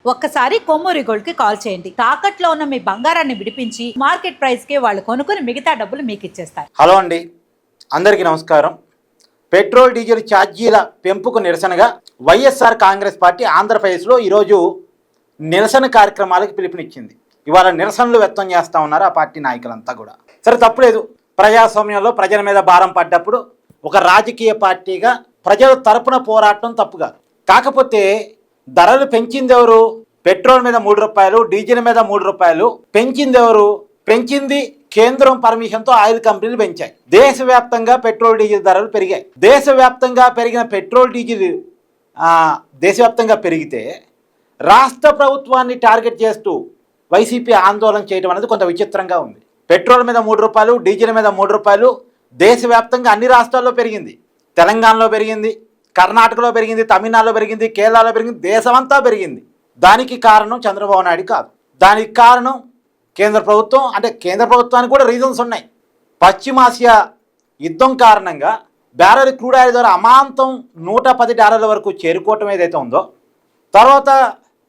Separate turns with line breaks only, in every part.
ఒక్కసారి కొమ్మూరి గోల్డ్ కి కాల్ చేయండి. తాకట్లో ఉన్న మీ బంగారాన్ని విడిపించి మార్కెట్ ప్రైస్ కి వాళ్ళు కొనుక్కుని మిగతా డబ్బులు మీకు ఇచ్చేస్తారు.
హలో అండి, అందరికీ నమస్కారం. పెట్రోల్ డీజిల్ ఛార్జీల పెంపుకు నిరసనగా వైఎస్ఆర్ కాంగ్రెస్ పార్టీ ఆంధ్రప్రదేశ్లో ఈరోజు నిరసన కార్యక్రమాలకు పిలుపునిచ్చింది. ఇవాళ నిరసనలు వ్యక్తం చేస్తూ ఉన్నారు ఆ పార్టీ నాయకులంతా కూడా. సరే, తప్పులేదు. ప్రజాస్వామ్యంలో ప్రజల మీద భారం పడ్డప్పుడు ఒక రాజకీయ పార్టీగా ప్రజల తరపున పోరాటం తప్పు కాదు. కాకపోతే ధరలు పెంచింది ఎవరు? పెట్రోల్ మీద 3 రూపాయలు, డీజిల్ మీద 3 రూపాయలు పెంచింది ఎవరు? పెంచింది కేంద్రం పర్మిషన్తో ఆయిల్ కంపెనీలు పెంచాయి. దేశవ్యాప్తంగా పెట్రోల్ డీజిల్ ధరలు పెరిగాయి. దేశవ్యాప్తంగా పెరిగిన పెట్రోల్ డీజిల్ దేశవ్యాప్తంగా పెరిగితే రాష్ట్ర ప్రభుత్వాన్ని టార్గెట్ చేస్తూ వైసీపీ ఆందోళన చేయడం అనేది కొంత విచిత్రంగా ఉంది. పెట్రోల్ మీద 3 రూపాయలు, డీజిల్ మీద 3 రూపాయలు దేశవ్యాప్తంగా అన్ని రాష్ట్రాల్లో పెరిగింది. తెలంగాణలో పెరిగింది, కర్ణాటకలో పెరిగింది, తమిళనాడులో పెరిగింది, కేరళలో పెరిగింది, దేశమంతా పెరిగింది. దానికి కారణం చంద్రబాబు నాయుడు కాదు. దానికి కారణం కేంద్ర ప్రభుత్వం. అంటే కేంద్ర ప్రభుత్వానికి కూడా రీజన్స్ ఉన్నాయి. పశ్చిమాసియా యుద్ధం కారణంగా బ్యారెల్ క్రూడ్ ఆయిల్ ద్వారా అమాంతం $110 వరకు చేరుకోవటం ఏదైతే ఉందో, తర్వాత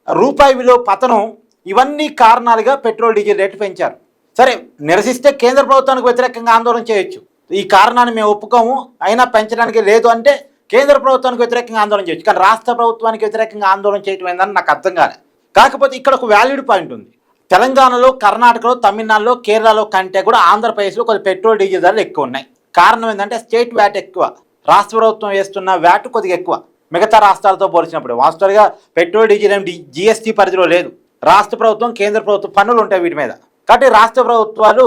రూపాయి విలువ పతనం, ఇవన్నీ కారణాలుగా పెట్రోల్ డీజిల్ రేటు పెంచారు. సరే, నిరసిస్తే కేంద్ర ప్రభుత్వానికి వ్యతిరేకంగా ఆందోళన చేయొచ్చు. ఈ కారణాన్ని మేము ఒప్పుకోము, అయినా పెంచడానికి లేదు అంటే కేంద్ర ప్రభుత్వానికి వ్యతిరేకంగా ఆందోళన చేయొచ్చు. కానీ రాష్ట్ర ప్రభుత్వానికి వ్యతిరేకంగా ఆందోళన చేయటం ఏందని నాకు అర్థం కాలేదు. కాకపోతే ఇక్కడ ఒక వ్యాలిడ్ పాయింట్ ఉంది. తెలంగాణలో, కర్ణాటకలో, తమిళనాడులో, కేరళలో కంటే కూడా ఆంధ్రప్రదేశ్లో కొద్ది పెట్రోల్ డీజిల్ ధరలు ఎక్కువ ఉన్నాయి. కారణం ఏంటంటే స్టేట్ వ్యాట్ ఎక్కువ, రాష్ట్ర ప్రభుత్వం వేస్తున్న వ్యాట్ కొద్దిగా ఎక్కువ మిగతా రాష్ట్రాలతో పోల్చినప్పుడు. వాస్తవంగా పెట్రోల్ డీజిల్ ఏం జిఎస్టీ పరిధిలో లేదు. రాష్ట్ర ప్రభుత్వం, కేంద్ర ప్రభుత్వం పన్నులు ఉంటాయి వీటి మీద. కాబట్టి రాష్ట్ర ప్రభుత్వాలు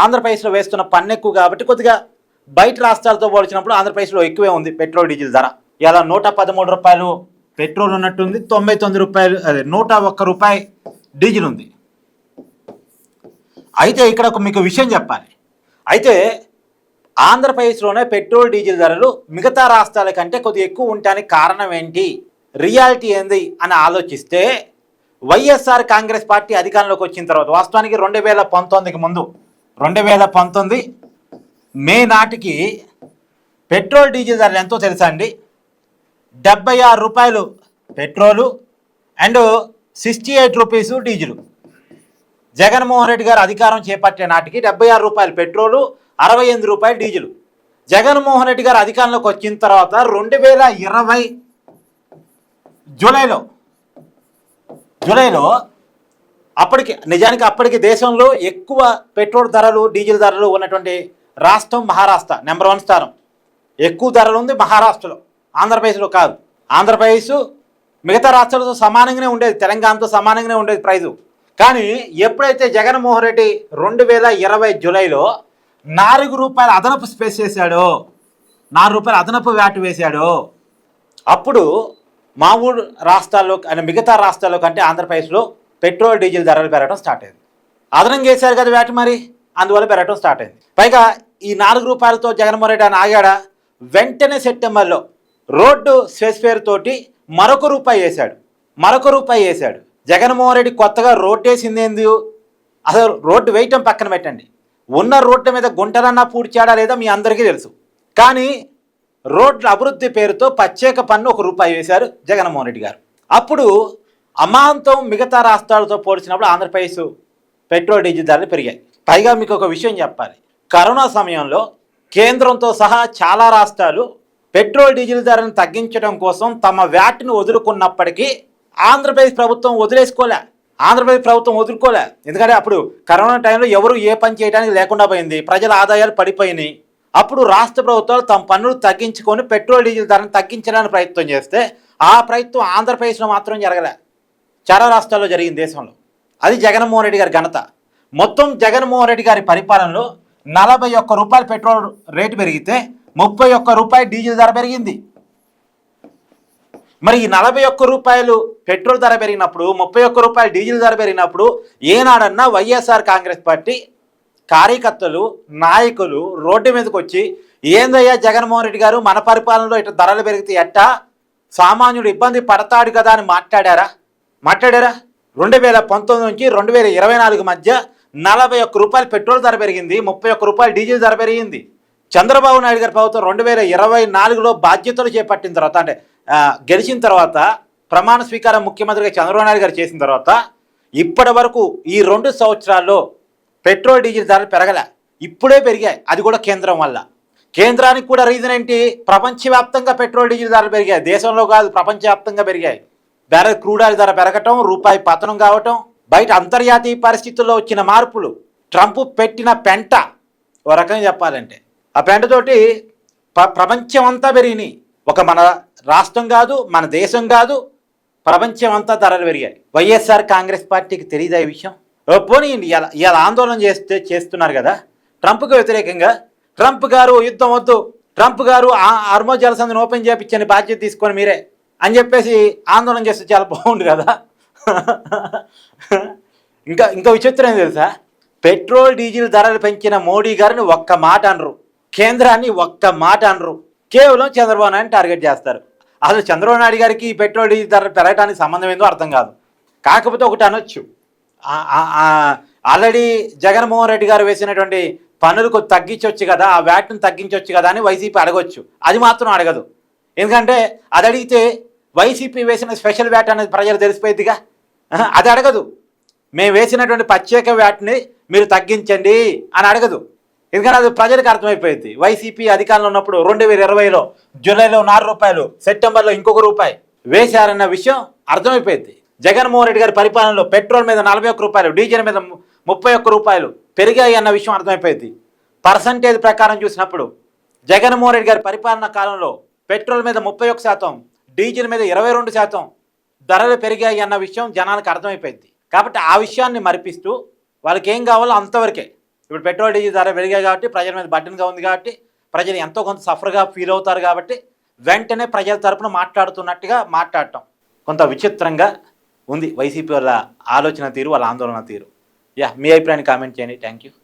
ఆంధ్రప్రదేశ్లో వేస్తున్న పన్ను ఎక్కువ కాబట్టి కొద్దిగా బయట రాష్ట్రాలతో పోల్చినప్పుడు ఆంధ్రప్రదేశ్లో ఎక్కువే ఉంది పెట్రోల్ డీజిల్ ధర. ఇలా 113 రూపాయలు పెట్రోల్ ఉన్నట్టుంది, 99 రూపాయలు, అదే 101 రూపాయి డీజిల్ ఉంది. అయితే ఇక్కడ మీకు విషయం చెప్పాలి. అయితే ఆంధ్రప్రదేశ్లోనే పెట్రోల్ డీజిల్ ధరలు మిగతా రాష్ట్రాల కంటే కొద్దిగా ఎక్కువ ఉండడానికి కారణం ఏంటి, రియాలిటీ ఏంది అని ఆలోచిస్తే, వైఎస్ఆర్ కాంగ్రెస్ పార్టీ అధికారంలోకి వచ్చిన తర్వాత, వాస్తవానికి 2019కి ముందు 2019 మే నాటికి పెట్రోల్ డీజిల్ ధరలు ఎంతో తెలుసా అండి? 76 రూపాయలు petrol and 68 rupees diesel. Jaganmohan Reddy గారు అధికారం చేపట్టే నాటికి 76 రూపాయలు పెట్రోలు, 68 రూపాయలు డీజిలు. జగన్మోహన్ రెడ్డి గారు అధికారంలోకి వచ్చిన తర్వాత 2020 జూలైలో అప్పటికి దేశంలో ఎక్కువ పెట్రోల్ ధరలు, డీజిల్ ధరలు ఉన్నటువంటి రాష్ట్రం మహారాష్ట్ర. నెంబర్ 1 స్థానం. ఎక్కువ ధరలు ఉంది మహారాష్ట్రలో, ఆంధ్రప్రదేశ్లో కాదు. ఆంధ్రప్రదేశ్ మిగతా రాష్ట్రాలతో సమానంగానే ఉండేది, తెలంగాణతో సమానంగానే ఉండేది ప్రైజు. కానీ ఎప్పుడైతే జగన్మోహన్ రెడ్డి 2020 జూలైలో 4 రూపాయలు అదనపు స్పేస్ చేశాడో, 4 రూపాయలు అదనపు వ్యాట్ వేశాడో, అప్పుడు మామూలు రాష్ట్రాల్లో మిగతా రాష్ట్రాల్లో కంటే ఆంధ్రప్రదేశ్లో పెట్రోల్ డీజిల్ ధరలు పెరగడం స్టార్ట్ అయింది. అదనంగా వేశారు కదా వ్యాట్, మరి అందువల్ల పెరగడం స్టార్ట్ అయింది. పైగా ఈ 4 రూపాయలతో జగన్మోహన్ రెడ్డి అని ఆగాడా? వెంటనే సెప్టెంబర్లో రోడ్డు సెస్ పేరుతోటి మరొక రూపాయి వేశాడు. జగన్మోహన్ రెడ్డి కొత్తగా రోడ్డు వేసిందేంది? అసలు రోడ్డు వేయటం పక్కన పెట్టండి, ఉన్న రోడ్ల మీద గుంటలన్నా పూడ్చాడా లేదా మీ అందరికీ తెలుసు. కానీ రోడ్ల అభివృద్ధి పేరుతో ప్రత్యేక పన్ను ₹1 వేశారు జగన్మోహన్ రెడ్డి గారు. అప్పుడు అమాంతం మిగతా రాష్ట్రాలతో పోల్చినప్పుడు ఆంధ్రప్రదేశ్ పెట్రోల్ డీజిల్ ధరలు పెరిగాయి. పైగా మీకు ఒక విషయం చెప్పాలి. కరోనా సమయంలో కేంద్రంతో సహా చాలా రాష్ట్రాలు పెట్రోల్ డీజిల్ ధరను తగ్గించడం కోసం తమ వ్యాట్ను వదులుకున్నప్పటికీ ఆంధ్రప్రదేశ్ ప్రభుత్వం వదులుకోలే. ఎందుకంటే అప్పుడు కరోనా టైంలో ఎవరు ఏ పని చేయడానికి లేకుండా పోయింది, ప్రజల ఆదాయాలు పడిపోయినాయి. అప్పుడు రాష్ట్ర ప్రభుత్వాలు తమ పన్నులు తగ్గించుకొని పెట్రోల్ డీజిల్ ధరను తగ్గించడానికి ప్రయత్నం చేస్తే ఆ ప్రయత్నం ఆంధ్రప్రదేశ్లో మాత్రం జరగలే, చాలా రాష్ట్రాల్లో జరిగింది దేశంలో. అది జగన్మోహన్ రెడ్డి గారి ఘనత. మొత్తం జగన్మోహన్ రెడ్డి గారి పరిపాలనలో 41 రూపాయలు పెట్రోల్ రేటు పెరిగితే 31 రూపాయలు డీజిల్ ధర పెరిగింది. మరి ఈ 41 రూపాయలు పెట్రోల్ ధర పెరిగినప్పుడు, 31 రూపాయలు డీజిల్ ధర పెరిగినప్పుడు ఏనాడన్నా వైఎస్ఆర్ కాంగ్రెస్ పార్టీ కార్యకర్తలు, నాయకులు రోడ్డు మీదకి వచ్చి ఏందయ్యా జగన్మోహన్ రెడ్డి గారు మన పరిపాలనలో ఇట్లా ధరలు పెరిగితే ఎట్టా, సామాన్యుడు ఇబ్బంది పడతాడు కదా అని మాట్లాడారా? 2019 నుంచి 2024 మధ్య 41 రూపాయలు పెట్రోల్ ధర పెరిగింది, 31 రూపాయలు డీజిల్ ధర పెరిగింది. చంద్రబాబు నాయుడు గారి ప్రభుత్వం 2024లో బాధ్యతలు చేపట్టిన తర్వాత, అంటే గెలిచిన తర్వాత ప్రమాణ స్వీకారం ముఖ్యమంత్రిగా చంద్రబాబు నాయుడు గారు చేసిన తర్వాత ఇప్పటి వరకు ఈ 2 సంవత్సరాల్లో పెట్రోల్ డీజిల్ ధరలు పెరగలే, ఇప్పుడే పెరిగాయి. అది కూడా కేంద్రం వల్ల. కేంద్రానికి కూడా రీజన్ ఏంటి? ప్రపంచవ్యాప్తంగా పెట్రోల్ డీజిల్ ధరలు పెరిగాయి. దేశంలో కాదు, ప్రపంచవ్యాప్తంగా పెరిగాయి. బ్యారెల్ క్రూడ్ ఆయిల్ ధర పెరగటం, రూపాయి పతనం కావటం, బయట అంతర్జాతీయ పరిస్థితుల్లో వచ్చిన మార్పులు, ట్రంప్ పెట్టిన పెంట, ఓ రకంగా చెప్పాలంటే ఆ పెంటతోటి ప్రపంచం అంతా పెరిగినాయి. ఒక మన రాష్ట్రం కాదు, మన దేశం కాదు, ప్రపంచం అంతా ధరలు పెరిగాయి. వైఎస్ఆర్ కాంగ్రెస్ పార్టీకి తెలియదా ఈ విషయం? పోనీయండి, ఇలా ఆందోళన చేస్తున్నారు కదా ట్రంప్కి వ్యతిరేకంగా. ట్రంప్ గారు యుద్ధం వద్దు, ట్రంప్ గారు హార్మోజ్ జలసంధిని ఓపెన్ చేయించని బాధ్యత తీసుకొని మీరే అని చెప్పేసి ఆందోళన చేస్తే చాలా బాగుండు కదా. ఇంకా విచిత్రం ఏం తెలుసా? పెట్రోల్ డీజిల్ ధరలు పెంచిన మోడీ గారిని ఒక్క మాట అనరు, కేంద్రాన్ని ఒక్క మాట అనరు, కేవలం చంద్రబాబు నాయుడు టార్గెట్ చేస్తారు. అసలు చంద్రబాబు నాయుడు గారికి ఈ పెట్రోల్ డీజిల్ ధరలు పెరగడానికి సంబంధం ఏందో అర్థం కాదు. కాకపోతే ఒకటి అనొచ్చు, ఆల్రెడీ జగన్మోహన్ రెడ్డి గారు వేసినటువంటి పన్నులకు తగ్గించవచ్చు కదా, ఆ వ్యాట్ను తగ్గించవచ్చు కదా అని వైసీపీ అడగొచ్చు. అది మాత్రం అడగదు. ఎందుకంటే అది అడిగితే వైసీపీ వేసిన స్పెషల్ వ్యాట్ అనేది ప్రజలు తెలిసిపోయిద్దిగా. అది అడగదు. మేము వేసినటువంటి ప్రత్యేక వ్యాట్ని మీరు తగ్గించండి అని అడగదు. ఎందుకంటే అది ప్రజలకు అర్థమైపోయింది. వైసీపీ అధికారంలో ఉన్నప్పుడు 2020లో జూలైలో 4 రూపాయలు, సెప్టెంబర్లో ఇంకొక రూపాయి వేశారన్న విషయం అర్థమైపోయింది. జగన్మోహన్ రెడ్డి గారి పరిపాలనలో పెట్రోల్ మీద 41 రూపాయలు, డీజిల్ మీద 31 రూపాయలు పెరిగాయి అన్న విషయం అర్థమైపోయింది. పర్సంటేజ్ ప్రకారం చూసినప్పుడు జగన్మోహన్ రెడ్డి గారి పరిపాలన కాలంలో పెట్రోల్ మీద 31%, డీజిల్ మీద 22% ధరలు పెరిగాయి అన్న విషయం జనానికి అర్థమైపోయింది. కాబట్టి ఆ విషయాన్ని మరిపిస్తూ వాళ్ళకి ఏం కావాలో అంతవరకే. ఇప్పుడు పెట్రోల్ డీజిల్ ధర పెరిగాయి కాబట్టి ప్రజల మీద బర్డెన్గా ఉంది కాబట్టి ప్రజలు ఎంతో కొంత సఫర్గా ఫీల్ అవుతారు కాబట్టి వెంటనే ప్రజల తరపున మాట్లాడుతున్నట్టుగా మాట్లాడటం కొంత విచిత్రంగా ఉంది వైసీపీ వాళ్ళ ఆలోచన తీరు, వాళ్ళ ఆందోళన తీరు. మీ అభిప్రాయాన్ని కామెంట్ చేయండి. Thank you.